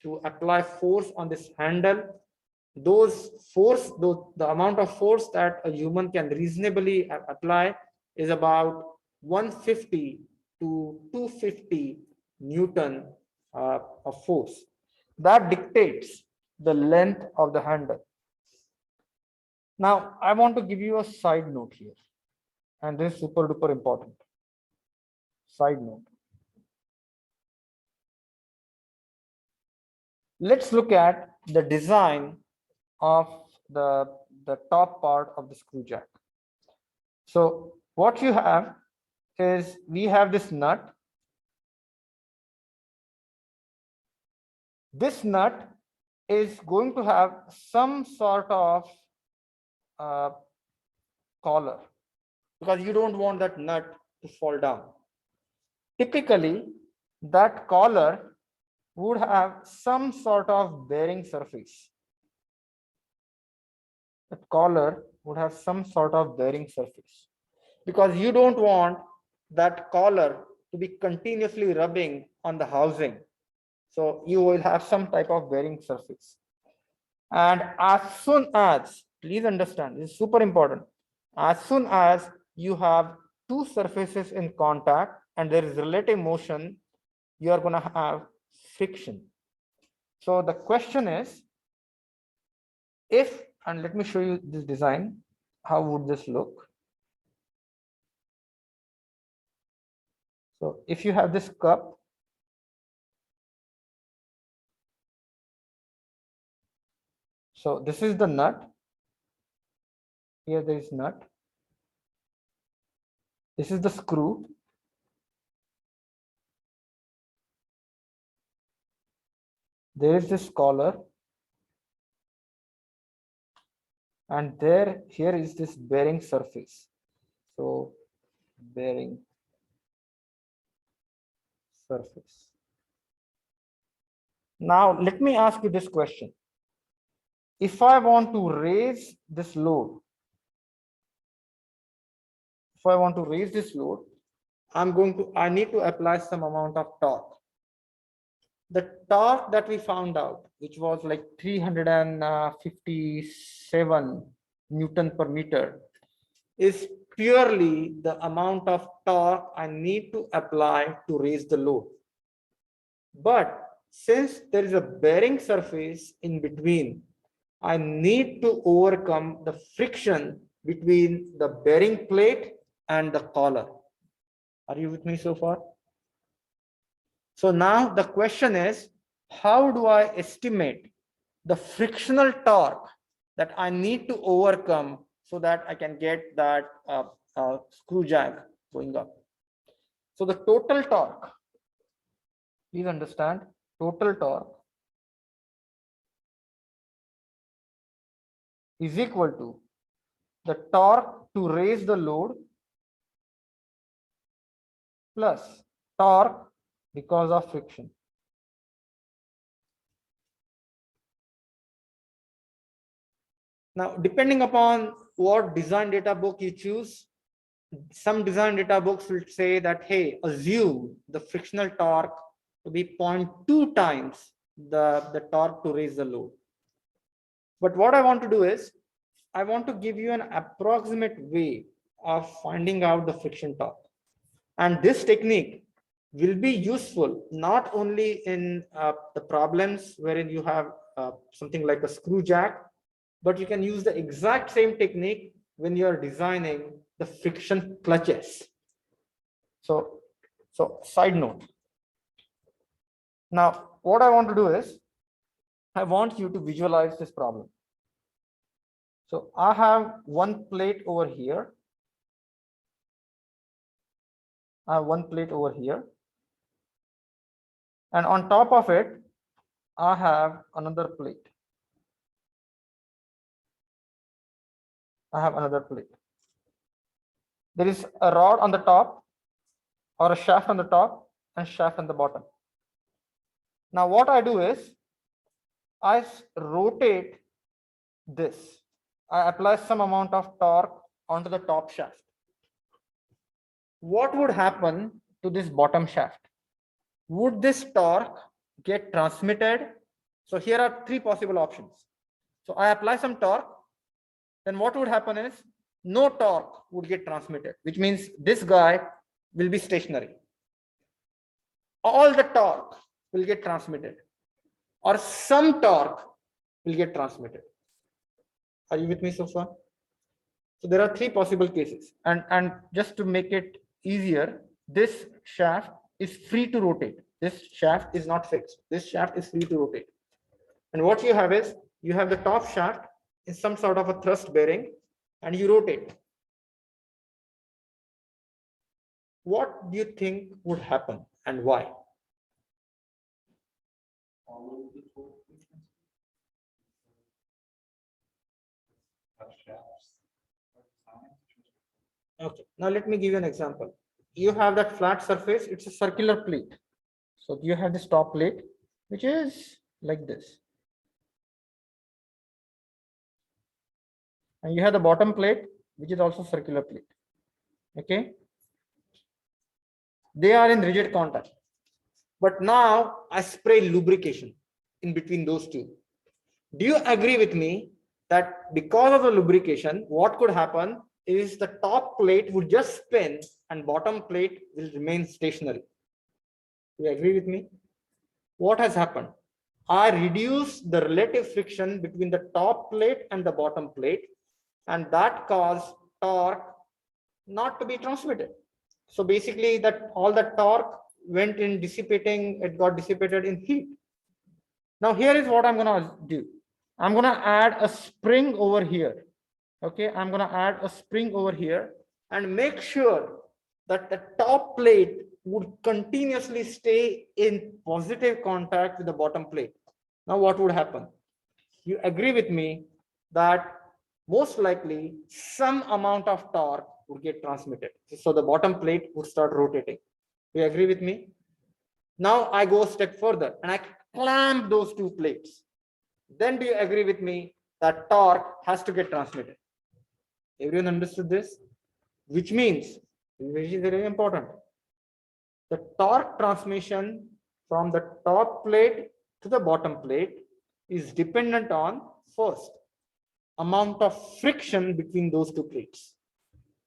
to apply force on this handle, the amount of force that a human can reasonably apply is about 150 to 250 Newton of force. That dictates the length of the handle. Now, I want to give you a side note here, and this is super duper important. Side note. Let's look at the design of the top part of the screw jack. So what you have is we have this nut. This nut is going to have some sort of collar, because you don't want that nut to fall down. Typically, that collar would have some sort of bearing surface. That collar would have some sort of bearing surface, because you don't want that collar to be continuously rubbing on the housing. So you will have some type of bearing surface. And as soon as, please understand, this is super important. As soon as you have two surfaces in contact and there is relative motion, you are going to have friction. So the question is, if, and let me show you this design, how would this look? So if you have this cup, so this is the nut. Here there is nut. This is the screw. There is this collar. And there, here is this bearing surface. So bearing surface. Now, let me ask you this question. If I want to raise this load, I need to apply some amount of torque. The torque that we found out, which was like 357 Newton per meter, is purely the amount of torque I need to apply to raise the load. But since there is a bearing surface in between, I need to overcome the friction between the bearing plate and the collar. Are you with me so far? So now the question is, how do I estimate the frictional torque that I need to overcome so that I can get that screw jack going up? So the total torque, please understand, total torque is equal to the torque to raise the load plus torque because of friction. Now, depending upon what design data book you choose, some design data books will say that, hey, assume the frictional torque to be 0.2 times the torque to raise the load. But what I want to do is, I want to give you an approximate way of finding out the friction torque. And this technique will be useful not only in the problems wherein you have something like a screw jack, but you can use the exact same technique when you are designing the friction clutches. So side note. Now, what I want to do is, I want you to visualize this problem. So I have one plate over here. I have one plate over here. And on top of it, I have another plate. I have another plate. There is a rod on the top, or a shaft on the top and shaft on the bottom. Now what I do is, I rotate this. I apply some amount of torque onto the top shaft. What would happen to this bottom shaft? Would this torque get transmitted? So here are three possible options. So I apply some torque, then what would happen is no torque would get transmitted, which means this guy will be stationary. All the torque will get transmitted, or some torque will get transmitted. Are you with me so far? So there are three possible cases, and just to make it easier, this shaft is free to rotate. This shaft is not fixed. This shaft is free to rotate. And what you have is, you have the top shaft in some sort of a thrust bearing, and you rotate. What do you think would happen and why? Okay, now let me give you an example. You have that flat surface, it's a circular plate. So you have this top plate, which is like this. And you have the bottom plate, which is also circular plate. Okay. They are in rigid contact. But now I spray lubrication in between those two. Do you agree with me that because of the lubrication, what could happen is the top plate would just spin and bottom plate will remain stationary? Do you agree with me? What has happened? I reduce the relative friction between the top plate and the bottom plate, and that caused torque not to be transmitted. So basically that all the torque went in dissipating, it got dissipated in heat. Now here is what I'm going to do. I'm going to add a spring over here. Okay, I'm going to add a spring over here and make sure that the top plate would continuously stay in positive contact with the bottom plate. Now what would happen? You agree with me that most likely some amount of torque would get transmitted. So the bottom plate would start rotating. Do you agree with me? Now I go a step further and I clamp those two plates. Then do you agree with me that torque has to get transmitted? Everyone understood this? Which means, which is very important, the torque transmission from the top plate to the bottom plate is dependent on, first, amount of friction between those two plates.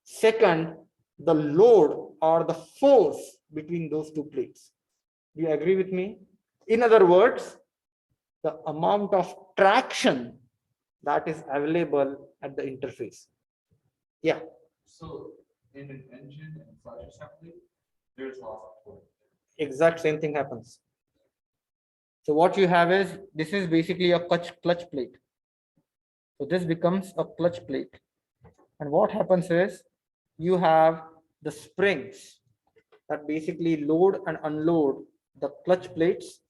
Second, the load or the force between those two plates. Do you agree with me? In other words, the amount of traction that is available at the interface. Yeah. So in an engine and flash assembly, there's lots of torque. Exact same thing happens. So what you have is, this is basically a clutch plate. So this becomes a clutch plate. And what happens is, you have the springs that basically load and unload the clutch plates.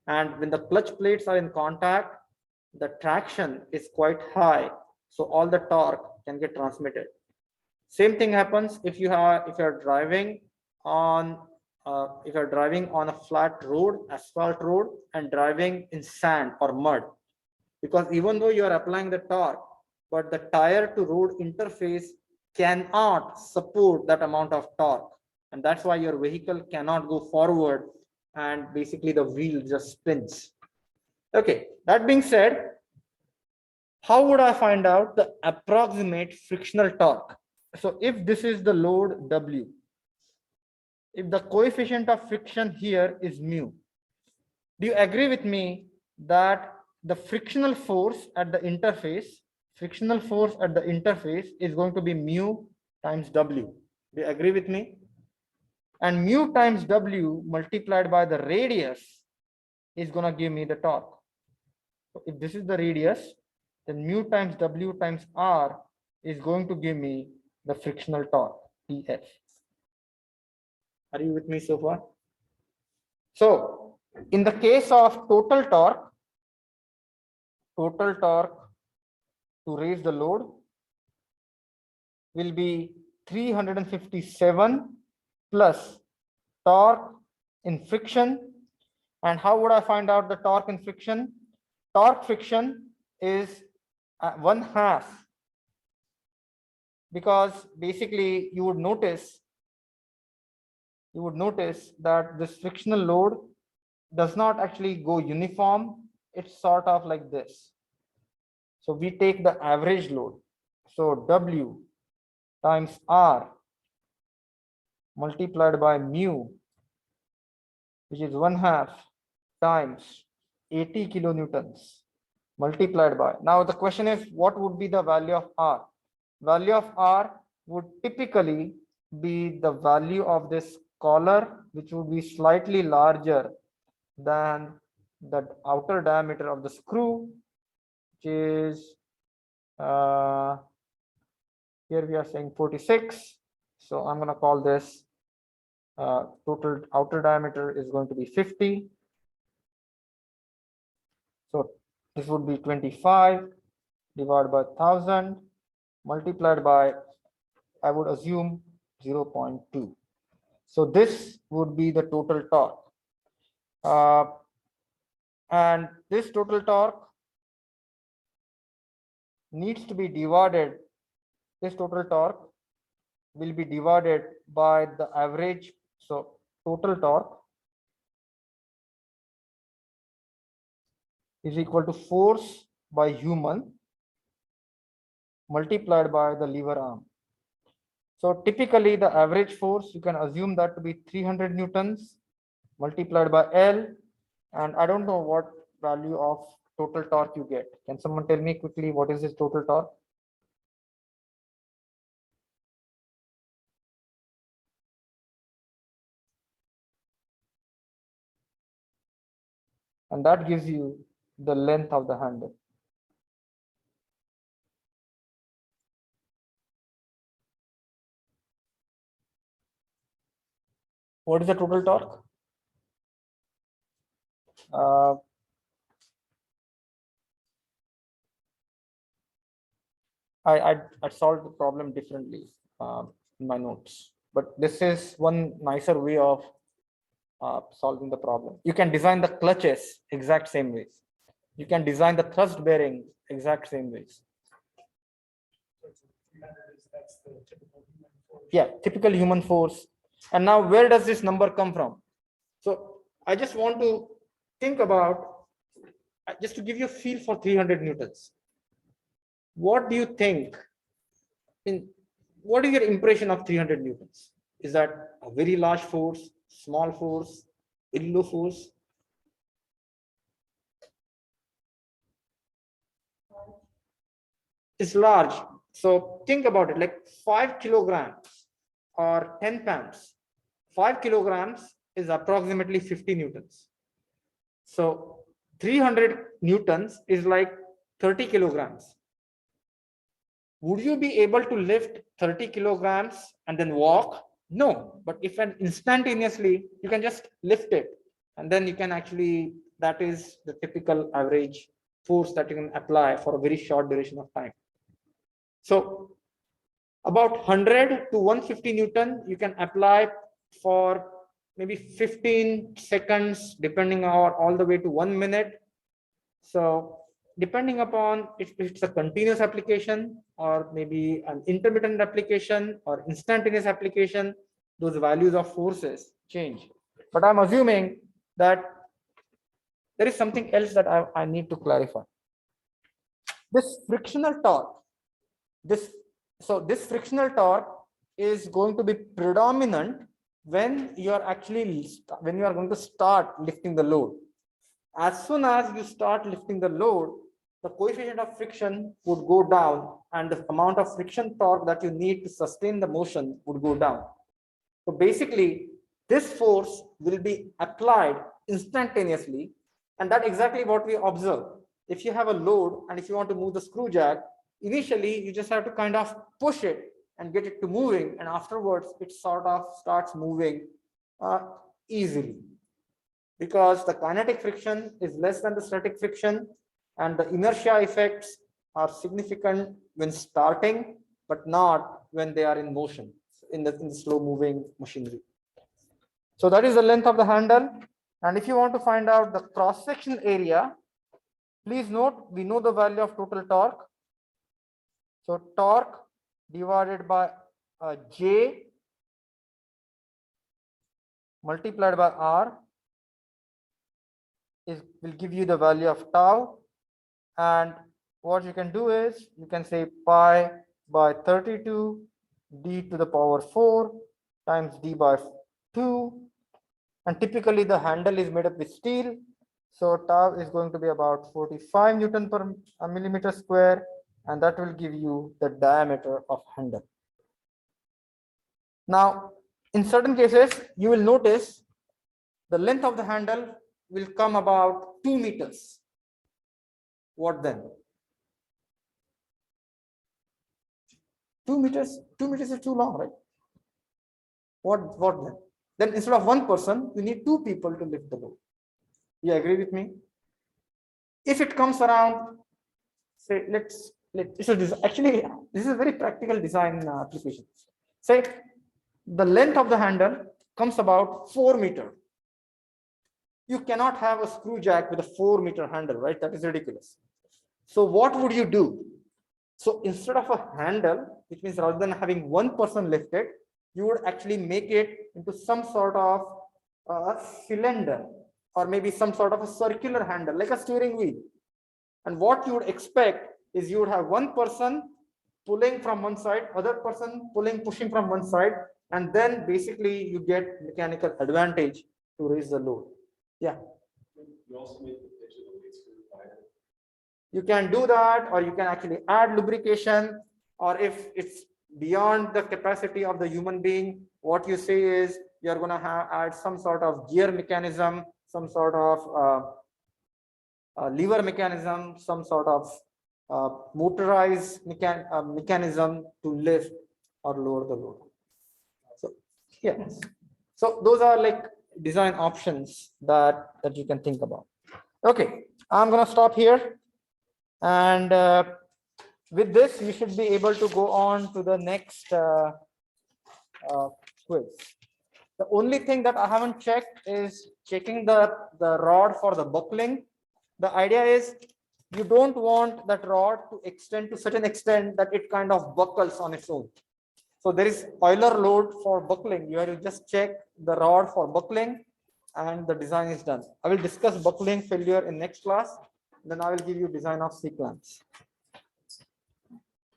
And when the clutch plates are in contact, the traction is quite high. So all the torque can get transmitted. Same thing happens if you're driving on a flat road, asphalt road, and driving in sand or mud, because even though you are applying the torque, but the tire to road interface cannot support that amount of torque, and that's why your vehicle cannot go forward, and basically the wheel just spins. Okay, that being said, how would I find out the approximate frictional torque? So if this is the load W, if the coefficient of friction here is mu, do you agree with me that the frictional force at the interface is going to be mu times W? Do you agree with me? And mu times W multiplied by the radius is going to give me the torque. So if this is the radius, then mu times W times R is going to give me the frictional torque, TF. Are you with me so far? So in the case of total torque to raise the load will be 357 plus torque in friction. And how would I find out the torque in friction? Torque friction is 1/2, because basically you would notice that this frictional load does not actually go uniform. It's sort of like this. So we take the average load. So W times R multiplied by mu, which is 1/2 times 80 kilonewtons multiplied by. Now the question is, what would be the value of R? Value of R would typically be the value of this collar, which would be slightly larger than the outer diameter of the screw, which is here we are saying 46. So I'm going to call this total outer diameter is going to be 50. So this would be 25 divided by 1000 multiplied by, I would assume, 0.2. So this would be the total torque. And this total torque needs to be divided. This total torque will be divided by the average. So total torque is equal to force by human multiplied by the lever arm. So typically the average force, you can assume that to be 300 newtons multiplied by L, and I don't know what value of total torque you get. Can someone tell me quickly what is this total torque? And that gives you the length of the handle. What is the total torque? I solved the problem differently in my notes, but this is one nicer way of solving the problem. You can design the clutches exact same ways. You can design the thrust bearing exact same ways. So it's 300 that's the typical human force. Yeah, typical human force. And now where does this number come from? So I just want to think about, just to give you a feel for 300 newtons. What do you think? What is your impression of 300 newtons? Is that a very large force, small force, very low force? It's large. So think about it, like 5 kilograms or 10 pounds. 5 kilograms is approximately 50 newtons. So 300 newtons is like 30 kilograms. Would you be able to lift 30 kilograms and then walk? No, but if instantaneously, you can just lift it, and then you can actually, that is the typical average force that you can apply for a very short duration of time. So about 100 to 150 Newton, you can apply for maybe 15 seconds, depending on all the way to 1 minute. So depending upon if it's a continuous application or maybe an intermittent application or instantaneous application, those values of forces change. But I'm assuming that there is something else that I need to clarify. This frictional torque, this frictional torque is going to be predominant when you are going to start lifting the load. As soon as you start lifting the load, the coefficient of friction would go down and the amount of friction torque that you need to sustain the motion would go down. So basically, this force will be applied instantaneously, and that's exactly what we observe. If you have a load and if you want to move the screw jack, initially you just have to kind of push it and get it to moving, and afterwards it sort of starts moving easily, because the kinetic friction is less than the static friction and the inertia effects are significant when starting, but not when they are in motion in the slow moving machinery. So that is the length of the handle. And if you want to find out the cross section area, please note we know the value of total torque. So torque divided by J multiplied by R will give you the value of tau. And what you can do is you can say pi by 32 d to the power 4 times d by 2. And typically the handle is made up with steel. So tau is going to be about 45 Newton per millimeter square. And that will give you the diameter of handle. Now, in certain cases, you will notice the length of the handle will come about 2 meters. What then? 2 meters? 2 meters is too long, right? What then? Then instead of one person, you need 2 people to lift the load. You agree with me? If it comes around, say, actually, this is a very practical design application. Say, the length of the handle comes about 4 meters. You cannot have a screw jack with a 4 meter handle, right? That is ridiculous. So what would you do? So instead of a handle, which means rather than having one person lift it, you would actually make it into some sort of a cylinder or maybe some sort of a circular handle like a steering wheel. And what you would expect is you would have one person pulling from one side, other person pushing from one side, and then basically you get mechanical advantage to raise the load. Yeah. You also make the pitch of the lead screw wider. You can do that, or you can actually add lubrication, or if it's beyond the capacity of the human being, what you say is you're going to add some sort of gear mechanism, some sort of lever mechanism, some sort of motorized mechanism to lift or lower the load. So yes, so those are like design options that you can think about. Okay, I'm going to stop here, and with this you should be able to go on to the next quiz. The only thing that I haven't checked is checking the rod for the buckling. The idea is you don't want that rod to extend to such an extent that it kind of buckles on its own. So there is Euler load for buckling. You have to just check the rod for buckling and the design is done. I will discuss buckling failure in next class. Then I will give you design of C-clamps.